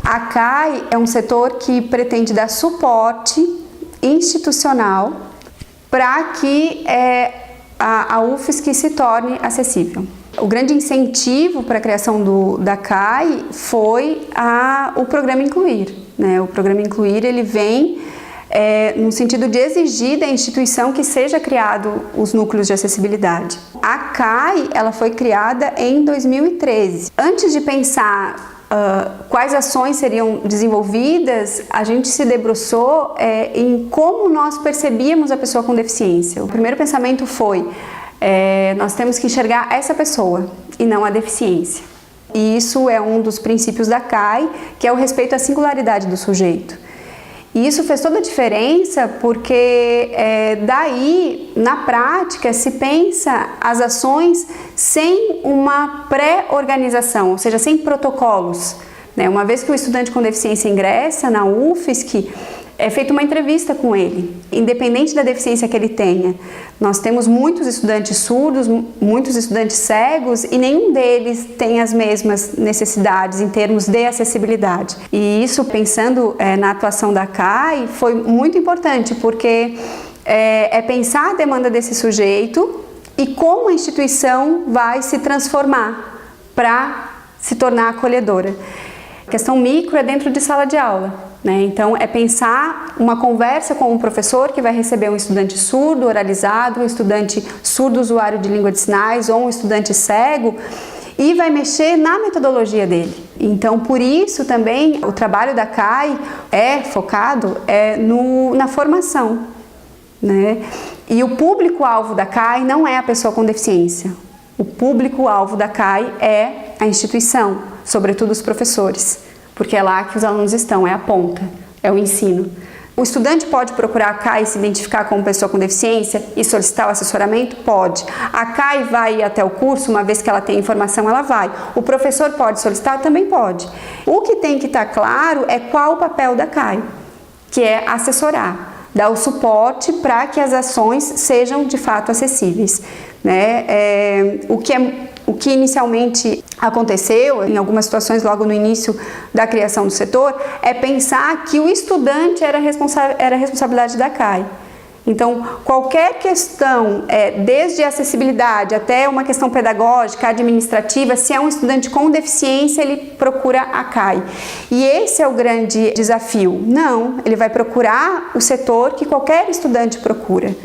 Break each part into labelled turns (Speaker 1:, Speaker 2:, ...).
Speaker 1: A CAI é um setor que pretende dar suporte institucional para que a UFSC se torne acessível. O grande incentivo para a criação da CAI foi o programa Incluir, né? O programa Incluir, ele vem no sentido de exigir da instituição que seja criado os núcleos de acessibilidade. A CAI, ela foi criada em 2013. Antes de pensar quais ações seriam desenvolvidas, a gente se debruçou em como nós percebíamos a pessoa com deficiência. O primeiro pensamento foi, nós temos que enxergar essa pessoa e não a deficiência. E isso é um dos princípios da CAI, que é o respeito à singularidade do sujeito. E isso fez toda a diferença porque daí, na prática, se pensa as ações sem uma pré-organização, ou seja, sem protocolos, né? Uma vez que o estudante com deficiência ingressa na UFSC, é feita uma entrevista com ele, independente da deficiência que ele tenha. Nós temos muitos estudantes surdos, muitos estudantes cegos e nenhum deles tem as mesmas necessidades em termos de acessibilidade. E isso, pensando na atuação da CAI, foi muito importante, porque é pensar a demanda desse sujeito e como a instituição vai se transformar para se tornar acolhedora. A questão micro é dentro de sala de aula. Então, é pensar uma conversa com um professor que vai receber um estudante surdo, oralizado, um estudante surdo usuário de língua de sinais ou um estudante cego e vai mexer na metodologia dele. Então, por isso também o trabalho da CAI é focado na formação, né? E o público-alvo da CAI não é a pessoa com deficiência. O público-alvo da CAI é a instituição, sobretudo os professores. Porque é lá que os alunos estão, é a ponta, é o ensino. O estudante pode procurar a CAI e se identificar como pessoa com deficiência e solicitar o assessoramento? Pode. A CAI vai ir até o curso, uma vez que ela tem informação, ela vai. O professor pode solicitar? Também pode. O que tem que estar claro é qual o papel da CAI, que é assessorar, dar o suporte para que as ações sejam de fato acessíveis, né? O que inicialmente aconteceu, em algumas situações logo no início da criação do setor, é pensar que o estudante era a responsabilidade da CAI. Então, qualquer questão, desde a acessibilidade até uma questão pedagógica, administrativa, se é um estudante com deficiência, ele procura a CAI. E esse é o grande desafio. Não, ele vai procurar o setor que qualquer estudante procura.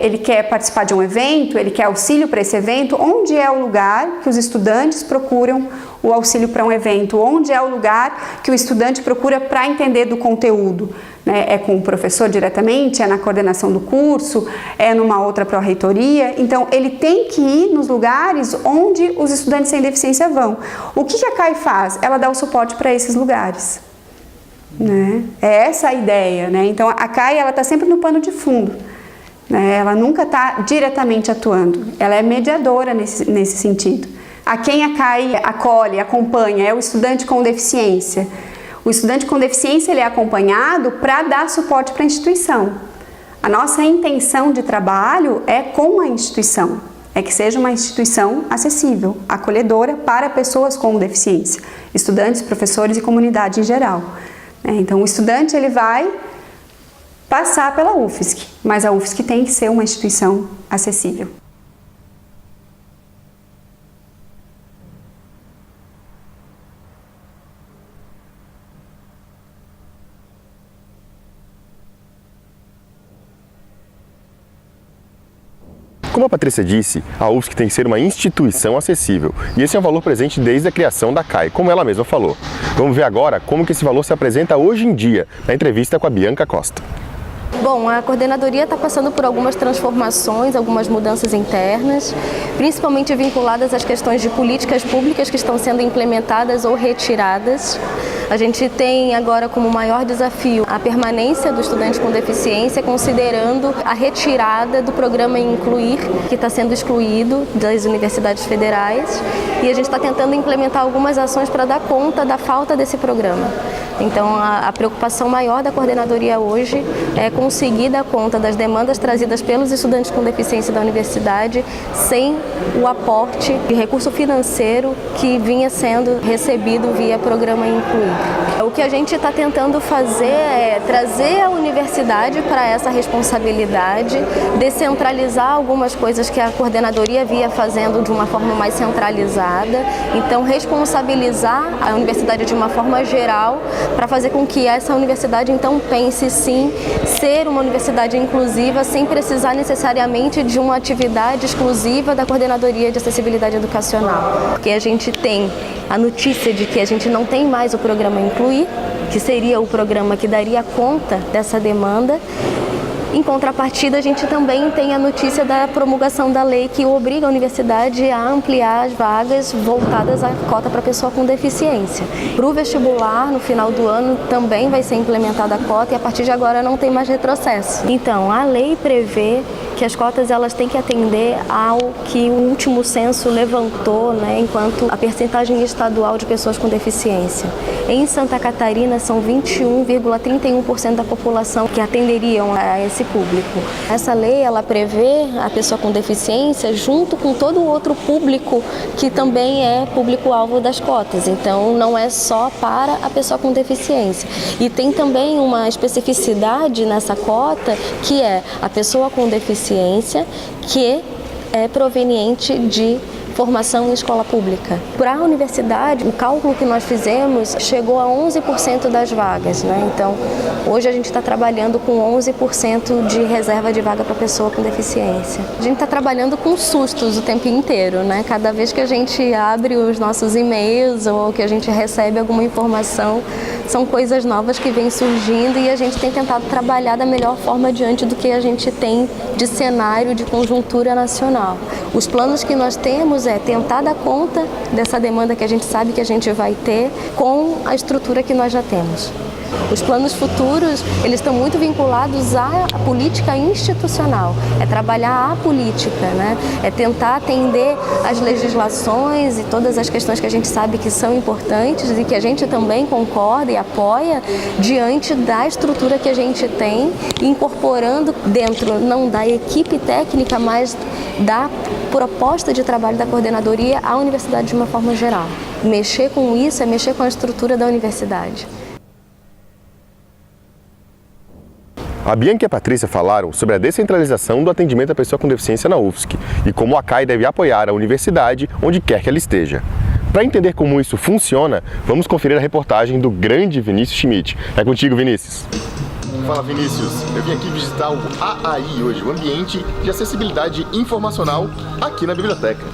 Speaker 1: Ele quer participar de um evento, ele quer auxílio para esse evento. Onde é o lugar que os estudantes procuram o auxílio para um evento? Onde é o lugar que o estudante procura para entender do conteúdo? É com o professor diretamente? É na coordenação do curso? É numa outra pró-reitoria? Então, ele tem que ir nos lugares onde os estudantes sem deficiência vão. O que a CAI faz? Ela dá o suporte para esses lugares. É essa a ideia. Então, a CAI está sempre no pano de fundo. Ela nunca está diretamente atuando, ela é mediadora nesse sentido. A quem a CAI acolhe, acompanha, é o estudante com deficiência. O estudante com deficiência ele é acompanhado para dar suporte para a instituição. A nossa intenção de trabalho é com a instituição, é que seja uma instituição acessível, acolhedora para pessoas com deficiência, estudantes, professores e comunidade em geral. Então o estudante ele vai passar pela UFSC, mas a UFSC tem que ser uma instituição acessível.
Speaker 2: Como a Patrícia disse, a UFSC tem que ser uma instituição acessível, e esse é um valor presente desde a criação da CAI, como ela mesma falou. Vamos ver agora como que esse valor se apresenta hoje em dia, na entrevista com a Bianca Costa.
Speaker 3: Bom, a coordenadoria está passando por algumas transformações, algumas mudanças internas, principalmente vinculadas às questões de políticas públicas que estão sendo implementadas ou retiradas. A gente tem agora como maior desafio a permanência do estudante com deficiência, considerando a retirada do programa Incluir, que está sendo excluído das universidades federais, e a gente está tentando implementar algumas ações para dar conta da falta desse programa. Então, a preocupação maior da coordenadoria hoje é conseguir dar conta das demandas trazidas pelos estudantes com deficiência da universidade sem o aporte de recurso financeiro que vinha sendo recebido via Programa Incluir. O que a gente está tentando fazer é trazer a universidade para essa responsabilidade, descentralizar algumas coisas que a coordenadoria via fazendo de uma forma mais centralizada, então responsabilizar a universidade de uma forma geral para fazer com que essa universidade então pense sim ser uma universidade inclusiva sem precisar necessariamente de uma atividade exclusiva da Coordenadoria de Acessibilidade Educacional. Porque a gente tem a notícia de que a gente não tem mais o programa Incluir, que seria o programa que daria conta dessa demanda. Em contrapartida, a gente também tem a notícia da promulgação da lei que obriga a universidade a ampliar as vagas voltadas à cota para pessoa com deficiência. Para o vestibular, no final do ano, também vai ser implementada a cota e a partir de agora não tem mais retrocesso. Então, a lei prevê que as cotas elas têm que atender ao que o último censo levantou, enquanto a percentagem estadual de pessoas com deficiência. Em Santa Catarina, são 21,31% da população que atenderiam a esse público. Essa lei ela prevê a pessoa com deficiência junto com todo o outro público que também é público-alvo das cotas. Então, não é só para a pessoa com deficiência. E tem também uma especificidade nessa cota que é a pessoa com deficiência que é proveniente de formação em escola pública. Para a universidade, o cálculo que nós fizemos chegou a 11% das vagas, Então, hoje a gente está trabalhando com 11% de reserva de vaga para pessoa com deficiência. A gente está trabalhando com sustos o tempo inteiro, Cada vez que a gente abre os nossos e-mails ou que a gente recebe alguma informação, são coisas novas que vêm surgindo e a gente tem tentado trabalhar da melhor forma diante do que a gente tem de cenário, de conjuntura nacional. Os planos que nós temos é tentar dar conta dessa demanda que a gente sabe que a gente vai ter com a estrutura que nós já temos. Os planos futuros, eles estão muito vinculados à política institucional, é trabalhar a política, É tentar atender as legislações e todas as questões que a gente sabe que são importantes e que a gente também concorda e apoia diante da estrutura que a gente tem, incorporando dentro não da equipe técnica, mas da proposta de trabalho da coordenadoria à universidade de uma forma geral. Mexer com isso é mexer com a estrutura da universidade.
Speaker 2: A Bianca e a Patrícia falaram sobre a descentralização do atendimento à pessoa com deficiência na UFSC e como a CAI deve apoiar a universidade onde quer que ela esteja. Para entender como isso funciona, vamos conferir a reportagem do grande Vinícius Schmidt. É contigo, Vinícius. Fala, Vinícius. Eu vim aqui visitar o AI hoje, o Ambiente de Acessibilidade Informacional, aqui na biblioteca.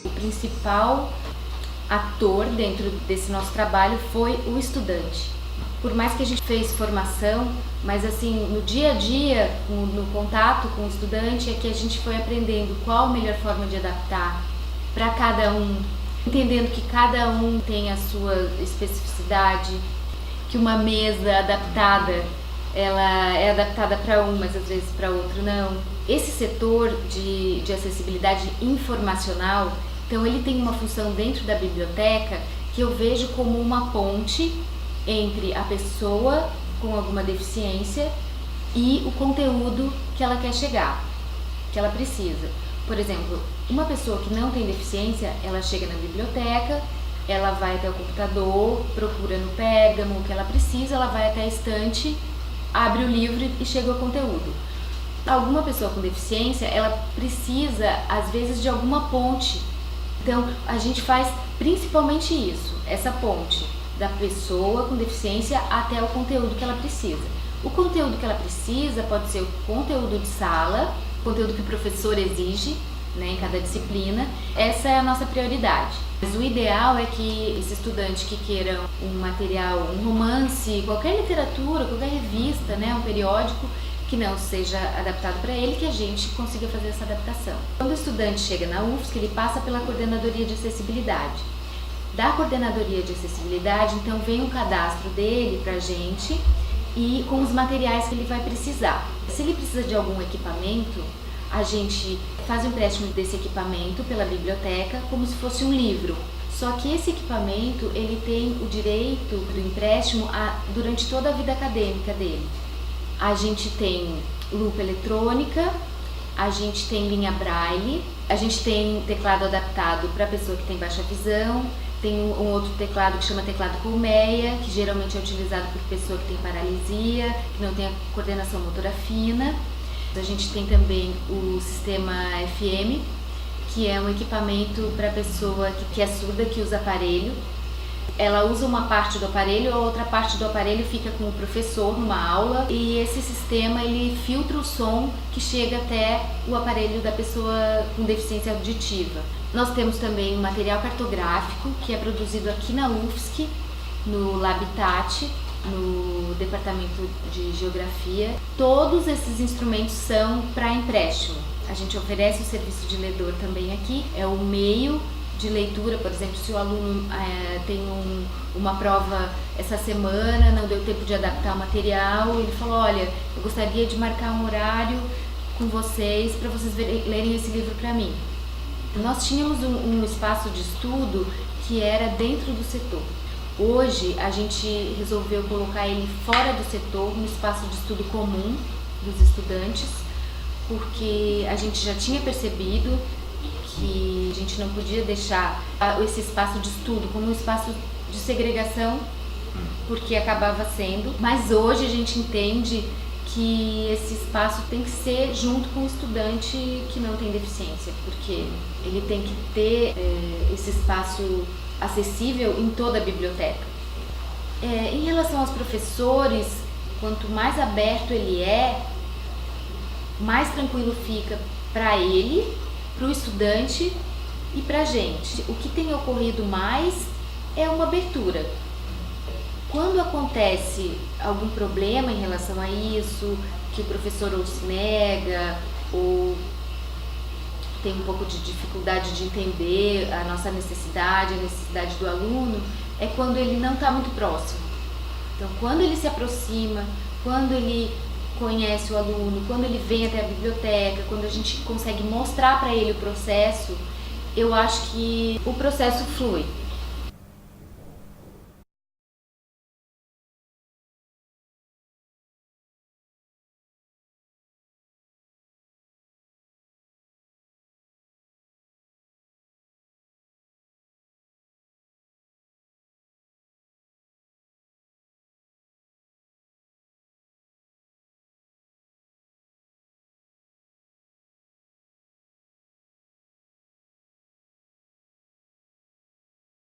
Speaker 4: O principal ator dentro desse nosso trabalho foi o estudante. Por mais que a gente fez formação, mas assim, no dia a dia, no contato com o estudante, é que a gente foi aprendendo qual a melhor forma de adaptar para cada um, entendendo que cada um tem a sua especificidade, que uma mesa adaptada, ela é adaptada para um, mas às vezes para outro não. Esse setor de acessibilidade informacional, então ele tem uma função dentro da biblioteca que eu vejo como uma ponte entre a pessoa com alguma deficiência e o conteúdo que ela quer chegar, que ela precisa. Por exemplo, uma pessoa que não tem deficiência, ela chega na biblioteca, ela vai até o computador, procura no Pérgamo o que ela precisa, ela vai até a estante, abre o livro e chega ao conteúdo. Alguma pessoa com deficiência, ela precisa, às vezes, de alguma ponte. Então, a gente faz principalmente isso, essa ponte da pessoa com deficiência até o conteúdo que ela precisa. O conteúdo que ela precisa pode ser o conteúdo de sala, conteúdo que o professor exige, em cada disciplina. Essa é a nossa prioridade. Mas o ideal é que esse estudante que queira um material, um romance, qualquer literatura, qualquer revista, um periódico, que não seja adaptado para ele, que a gente consiga fazer essa adaptação. Quando o estudante chega na UFSC, ele passa pela Coordenadoria de Acessibilidade. Da Coordenadoria de Acessibilidade, então, vem um cadastro dele para a gente e com os materiais que ele vai precisar. se ele precisa de algum equipamento, a gente faz o empréstimo desse equipamento pela biblioteca como se fosse um livro. Só que esse equipamento, ele tem o direito do empréstimo durante toda a vida acadêmica dele. A gente tem lupa eletrônica, a gente tem linha braille, a gente tem teclado adaptado para pessoa que tem baixa visão, tem um outro teclado que chama teclado colmeia, que geralmente é utilizado por pessoa que tem paralisia, que não tem a coordenação motora fina. A gente tem também o sistema FM, que é um equipamento para pessoa que é surda, que usa aparelho. Ela usa uma parte do aparelho, a outra parte do aparelho fica com o professor numa aula, e esse sistema ele filtra o som que chega até o aparelho da pessoa com deficiência auditiva. Nós temos também um material cartográfico que é produzido aqui na UFSC, no Labitat, no Departamento de Geografia. Todos esses instrumentos são para empréstimo. A gente oferece o serviço de ledor também aqui, é o meio de leitura. Por exemplo, se o aluno tem uma prova essa semana, não deu tempo de adaptar o material, ele falou, olha, eu gostaria de marcar um horário com vocês para vocês lerem esse livro para mim. Nós tínhamos um espaço de estudo que era dentro do setor. Hoje a gente resolveu colocar ele fora do setor, no espaço de estudo comum dos estudantes, porque a gente já tinha percebido que a gente não podia deixar esse espaço de estudo como um espaço de segregação, porque acabava sendo, mas hoje a gente entende que esse espaço tem que ser junto com o estudante que não tem deficiência, porque ele tem que ter esse espaço acessível em toda a biblioteca. Em relação aos professores, quanto mais aberto ele é, mais tranquilo fica para ele, para o estudante e para a gente. O que tem ocorrido mais é uma abertura. Quando acontece algum problema em relação a isso, que o professor ou se nega ou tem um pouco de dificuldade de entender a nossa necessidade, a necessidade do aluno, é quando ele não está muito próximo. Então, quando ele se aproxima, quando ele conhece o aluno, quando ele vem até a biblioteca, quando a gente consegue mostrar para ele o processo, eu acho que o processo flui.